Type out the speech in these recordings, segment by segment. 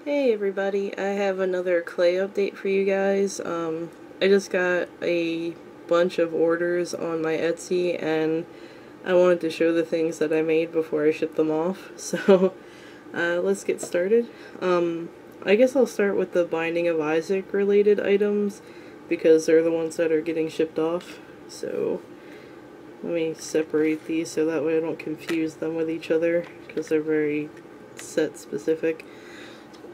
Hey everybody, I have another clay update for you guys. I just got a bunch of orders on my Etsy and I wanted to show the things that I made before I ship them off. So let's get started. I guess I'll start with the Binding of Isaac related items because they're the ones that are getting shipped off. So let me separate these so that way I don't confuse them with each other because they're very set specific.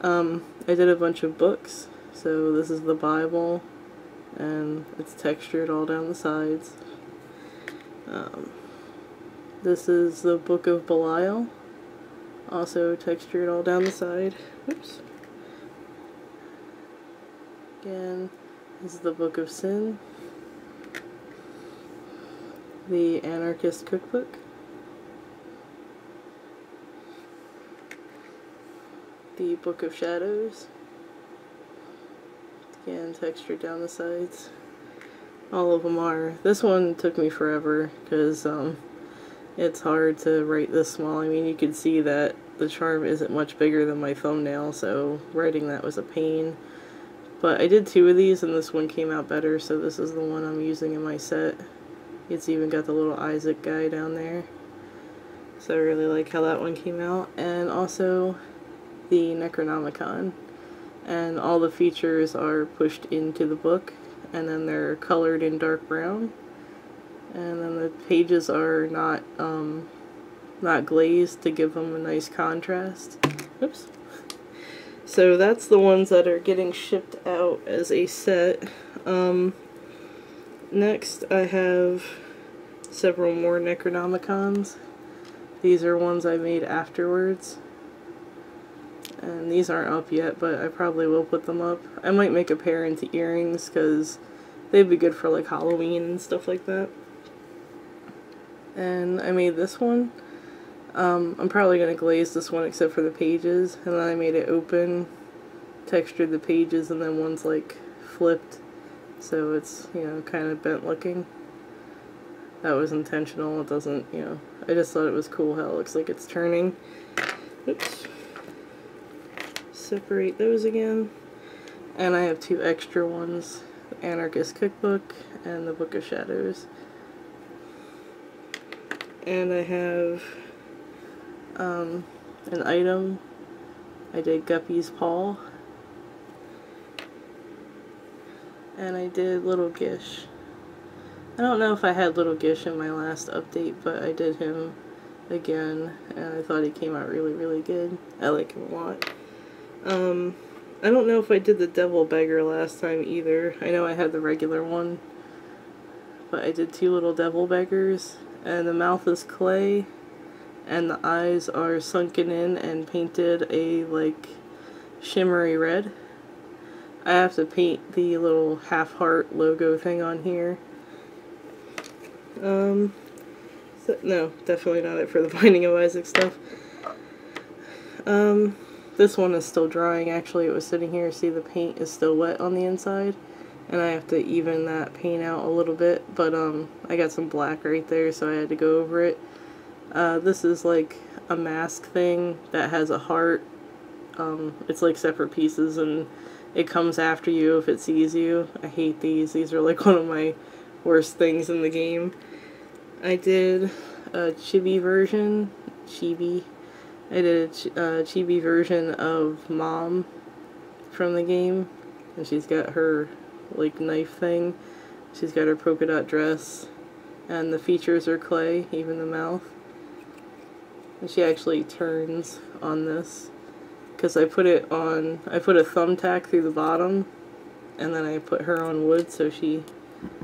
I did a bunch of books, so this is the Bible, and it's textured all down the sides. This is the Book of Belial, also textured all down the side. Oops. Again, this is the Book of Sin, the Anarchist Cookbook, the Book of Shadows, again textured down the sides. All of them are. This one took me forever because it's hard to write this small. I mean, you can see that the charm isn't much bigger than my thumbnail, so writing that was a pain. But I did two of these and this one came out better, so this is the one I'm using in my set. It's even got the little Isaac guy down there. So I really like how that one came out. And also the Necronomicon, and all the features are pushed into the book and then they're colored in dark brown, and then the pages are not glazed to give them a nice contrast. Oops. So that's the ones that are getting shipped out as a set. Next I have several more Necronomicons. These are ones I made afterwards. And these aren't up yet, but I probably will put them up. I might make a pair into earrings, because they'd be good for like Halloween and stuff like that. And I made this one. I'm probably going to glaze this one except for the pages. And then I made it open, textured the pages, and then one's like flipped. So it's, you know, kind of bent looking. That was intentional. It doesn't, you know, I just thought it was cool how it looks like it's turning. Oops. Separate those again, and I have two extra ones, the Anarchist Cookbook and the Book of Shadows. And I have an item. I did Guppy's Paw, and I did Little Gish. I don't know if I had Little Gish in my last update, but I did him again and I thought he came out really good. I like him a lot. I don't know if I did the Devil Beggar last time either. I know I had the regular one, but I did two little Devil Beggars, and the mouth is clay, and the eyes are sunken in and painted a, like, shimmery red. I have to paint the little half-heart logo thing on here. So, no, definitely not it for the Binding of Isaac stuff. This one is still drying. Actually, it was sitting here. See, the paint is still wet on the inside, and I have to even that paint out a little bit, but I got some black right there, so I had to go over it. This is like a mask thing that has a heart. It's like separate pieces, and it comes after you if it sees you. I hate these. These are like one of my worst things in the game. I did a chibi version. I did a chibi version of Mom from the game, and she's got her, like, knife thing. She's got her polka dot dress, and the features are clay, even the mouth. And she actually turns on this, because I put a thumbtack through the bottom, and then I put her on wood so she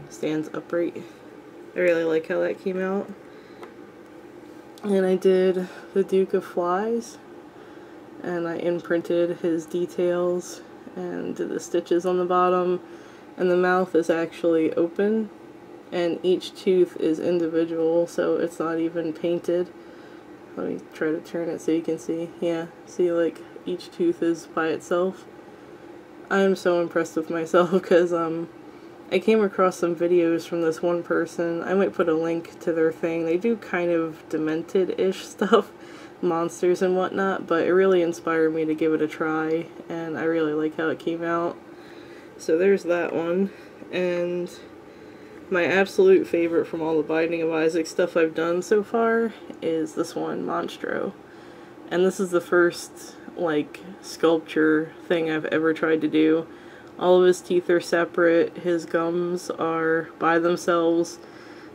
stands upright. I really like how that came out. And I did the Duke of Flies, and I imprinted his details and did the stitches on the bottom, and the mouth is actually open, and each tooth is individual, so it's not even painted. Let me try to turn it so you can see. Yeah, see, like, each tooth is by itself. I am so impressed with myself because I came across some videos from this one person. I might put a link to their thing. They do kind of demented-ish stuff. monsters and whatnot, but it really inspired me to give it a try, and I really like how it came out. So there's that one, and my absolute favorite from all the Binding of Isaac stuff I've done so far is this one, Monstro. And this is the first, like, sculpture thing I've ever tried to do. All of his teeth are separate, his gums are by themselves,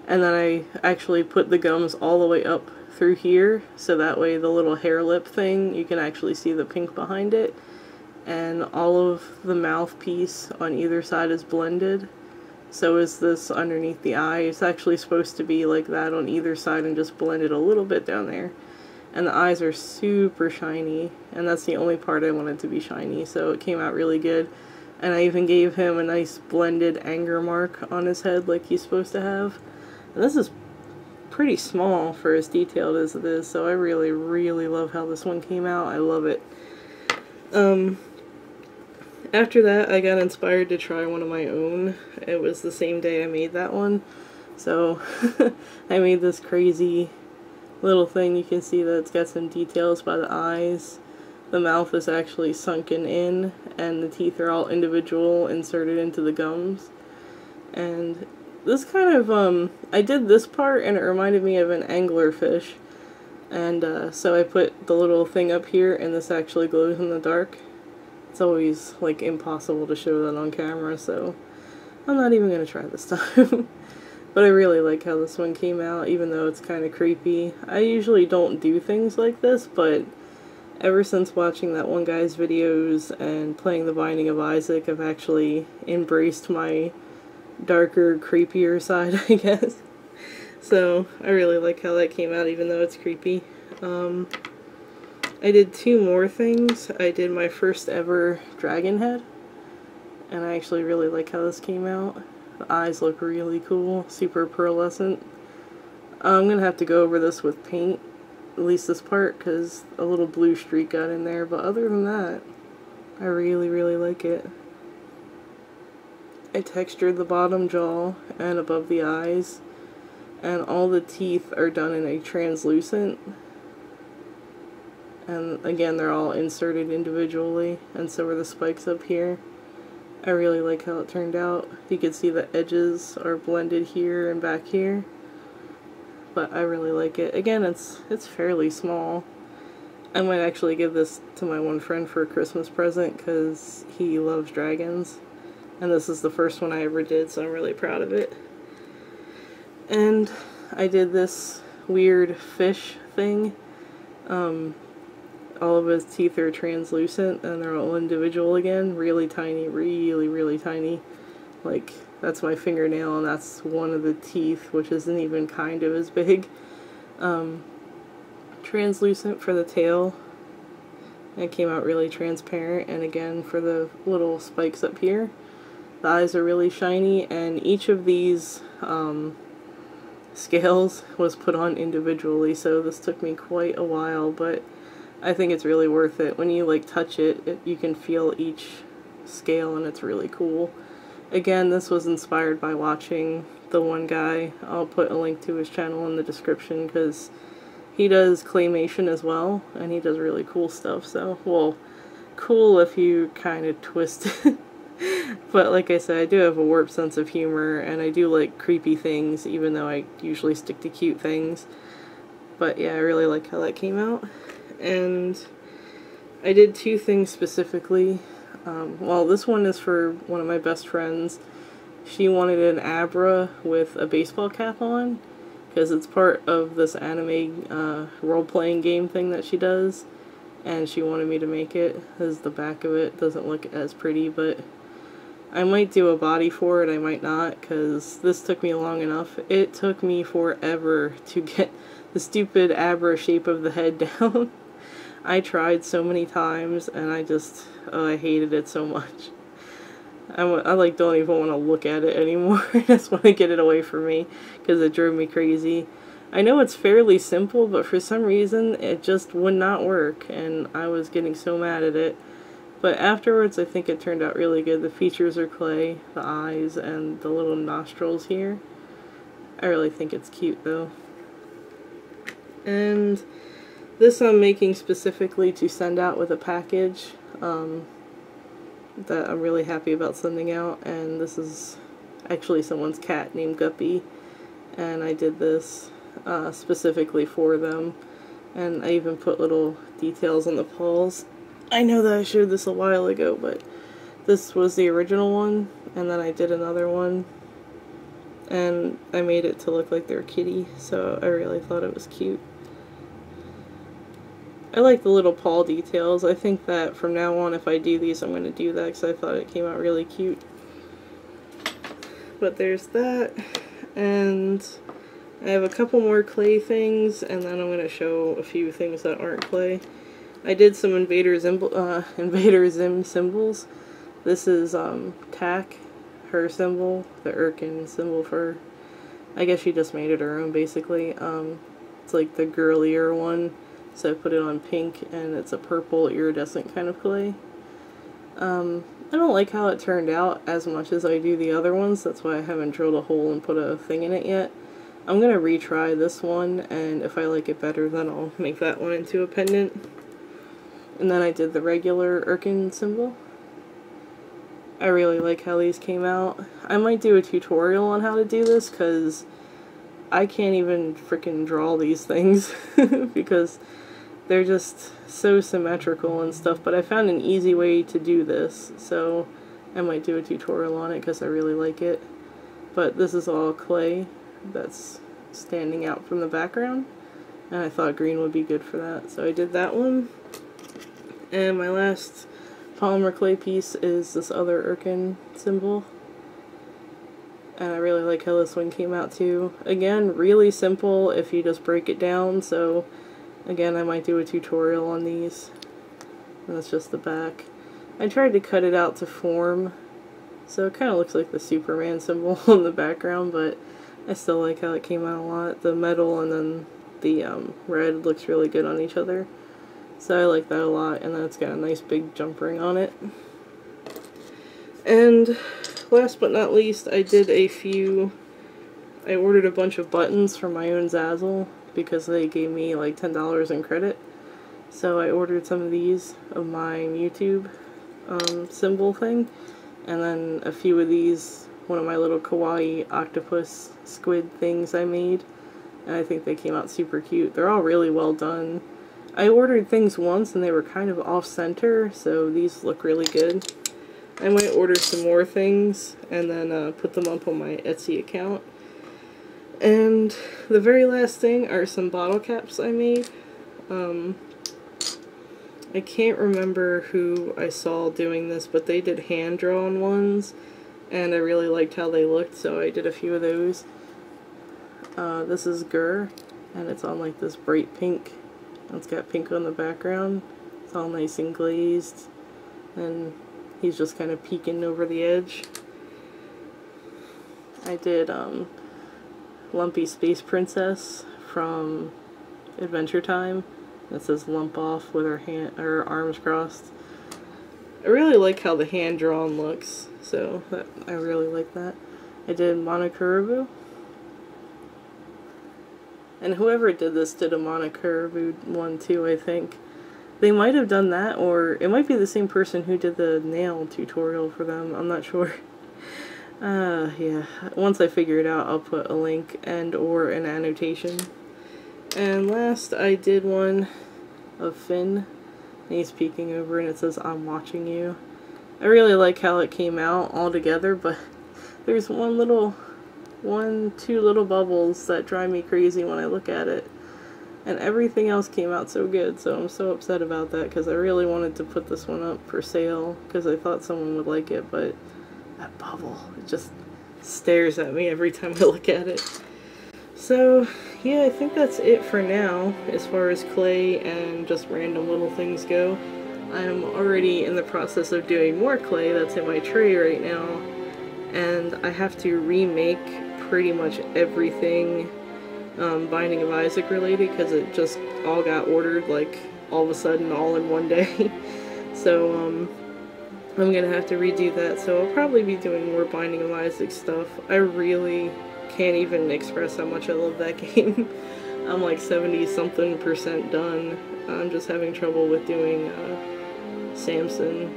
and then I actually put the gums all the way up through here, so that way the little hair lip thing, you can actually see the pink behind it. And all of the mouthpiece on either side is blended. So is this underneath the eye. It's actually supposed to be like that on either side and just blended a little bit down there. And the eyes are super shiny, and that's the only part I wanted to be shiny, so it came out really good. And I even gave him a nice blended anger mark on his head like he's supposed to have. And this is pretty small for as detailed as it is, so I really, really love how this one came out. I love it. After that, I got inspired to try one of my own. It was the same day I made that one. So, I made this crazy little thing. You can see that it's got some details by the eyes. The mouth is actually sunken in, and the teeth are all individual, inserted into the gums. And this kind of, I did this part, and it reminded me of an anglerfish. And, so I put the little thing up here, and this actually glows in the dark. It's always, like, impossible to show that on camera, so I'm not even going to try this time. But I really like how this one came out, even though it's kind of creepy. I usually don't do things like this, but ever since watching that one guy's videos and playing The Binding of Isaac, I've actually embraced my darker, creepier side, I guess. So I really like how that came out, even though it's creepy. I did two more things. I did my first ever dragon head, and I actually really like how this came out. The eyes look really cool, super pearlescent. I'm gonna have to go over this with paint, at least this part, because a little blue streak got in there, but other than that, I really, really like it. I textured the bottom jaw and above the eyes, and all the teeth are done in a translucent. And again, they're all inserted individually, and so are the spikes up here. I really like how it turned out. You can see the edges are blended here and back here, but I really like it. Again, it's fairly small. I might actually give this to my one friend for a Christmas present because he loves dragons, and this is the first one I ever did, so I'm really proud of it. And I did this weird fish thing. All of his teeth are translucent, and they're all individual again. Really tiny, really, really tiny. Like, that's my fingernail, and that's one of the teeth, which isn't even kind of as big. Translucent for the tail. It came out really transparent, and again, for the little spikes up here. The eyes are really shiny, and each of these, scales was put on individually, so this took me quite a while, but I think it's really worth it. When you like touch it, you can feel each scale, and it's really cool. Again, this was inspired by watching the one guy. I'll put a link to his channel in the description because he does claymation as well, and he does really cool stuff. So, well, cool if you kind of twist it. But like I said, I do have a warped sense of humor, and I do like creepy things, even though I usually stick to cute things. But yeah, I really like how that came out. And I did two things specifically. Well, this one is for one of my best friends. She wanted an Abra with a baseball cap on, because it's part of this anime role-playing game thing that she does, and she wanted me to make it. This is the back of it. Doesn't look as pretty, but I might do a body for it, I might not, because this took me long enough. It took me forever to get the stupid Abra shape of the head down. I tried so many times, and I just, I hated it so much. I like don't even want to look at it anymore. I just want to get it away from me, because it drove me crazy. I know it's fairly simple, but for some reason it just would not work, and I was getting so mad at it. But afterwards, I think it turned out really good. The features are clay, the eyes, and the little nostrils here. I really think it's cute, though. And This I'm making specifically to send out with a package that I'm really happy about sending out, and this is actually someone's cat named Guppy, and I did this specifically for them, and I even put little details on the paws. I know that I showed this a while ago, but this was the original one, and then I did another one, and I made it to look like their kitty, so I really thought it was cute. I like the little paw details. I think that from now on, if I do these, I'm going to do that because I thought it came out really cute. But there's that, and I have a couple more clay things, and then I'm going to show a few things that aren't clay. I did some Invader Zim symbols. This is Tack, her symbol, the Irken symbol for, I guess she just made it her own basically. It's like the girlier one. So I put it on pink, and it's a purple iridescent kind of clay. I don't like how it turned out as much as I do the other ones. That's why I haven't drilled a hole and put a thing in it yet. I'm going to retry this one, and if I like it better, then I'll make that one into a pendant. And then I did the regular Irken symbol. I really like how these came out. I might do a tutorial on how to do this, because I can't even freaking draw these things because they're just so symmetrical and stuff, but I found an easy way to do this, so I might do a tutorial on it because I really like it. But this is all clay that's standing out from the background, and I thought green would be good for that, so I did that one. And my last polymer clay piece is this other Irken symbol. And I really like how this one came out too. Again, really simple if you just break it down, so again, I might do a tutorial on these. And that's just the back. I tried to cut it out to form, so it kind of looks like the Superman symbol in the background, but I still like how it came out a lot. The metal and then the red looks really good on each other. So I like that a lot, and then it's got a nice big jump ring on it. And last but not least, I ordered a bunch of buttons from my own Zazzle because they gave me like $10 in credit. So I ordered some of these of my YouTube symbol thing, and then a few of these, one of my little kawaii octopus squid things I made, and I think they came out super cute. They're all really well done. I ordered things once and they were kind of off-center, so these look really good. I might order some more things and then put them up on my Etsy account. And the very last thing are some bottle caps I made. I can't remember who I saw doing this, but they did hand-drawn ones, and I really liked how they looked, so I did a few of those. This is Gur, and it's on like this bright pink. It's got pink on the background. It's all nice and glazed, and he's just kind of peeking over the edge. I did Lumpy Space Princess from Adventure Time. It says lump off with her arms crossed. I really like how the hand drawn looks, so I really like that. I did Monokurabu. And whoever did this did a Monokurabu one too, I think. They might have done that, or it might be the same person who did the nail tutorial for them. I'm not sure. Yeah. Once I figure it out, I'll put a link and or an annotation. And last, I did one of Finn. And he's peeking over and it says, "I'm watching you." I really like how it came out all together, but there's two little bubbles that drive me crazy when I look at it. And everything else came out so good, so I'm so upset about that because I really wanted to put this one up for sale because I thought someone would like it, but that bubble, it just stares at me every time I look at it. So, yeah, I think that's it for now as far as clay and just random little things go. I'm already in the process of doing more clay that's in my tray right now, and I have to remake pretty much everything Binding of Isaac related because it just all got ordered like all of a sudden all in one day. So I'm gonna have to redo that, so I'll probably be doing more Binding of Isaac stuff. I really can't even express how much I love that game. I'm like 70-something% done, I'm just having trouble with doing Samson.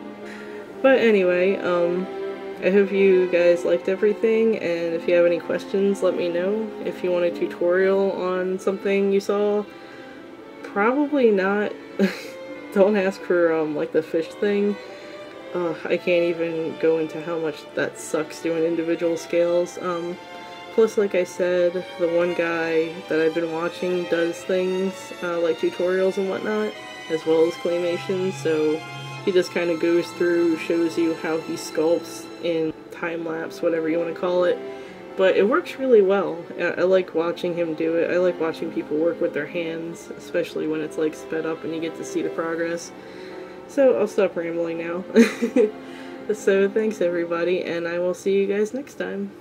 But anyway, I hope you guys liked everything, and if you have any questions, let me know. If you want a tutorial on something you saw, probably not. Don't ask for, like, the fish thing. I can't even go into how much that sucks doing individual scales. Plus, like I said, the one guy that I've been watching does things, like tutorials and whatnot, as well as claymation, so he just kind of goes through, shows you how he sculpts in time-lapse, whatever you want to call it. But it works really well. I like watching him do it. I like watching people work with their hands, especially when it's like sped up and you get to see the progress. So I'll stop rambling now. So thanks everybody, and I will see you guys next time.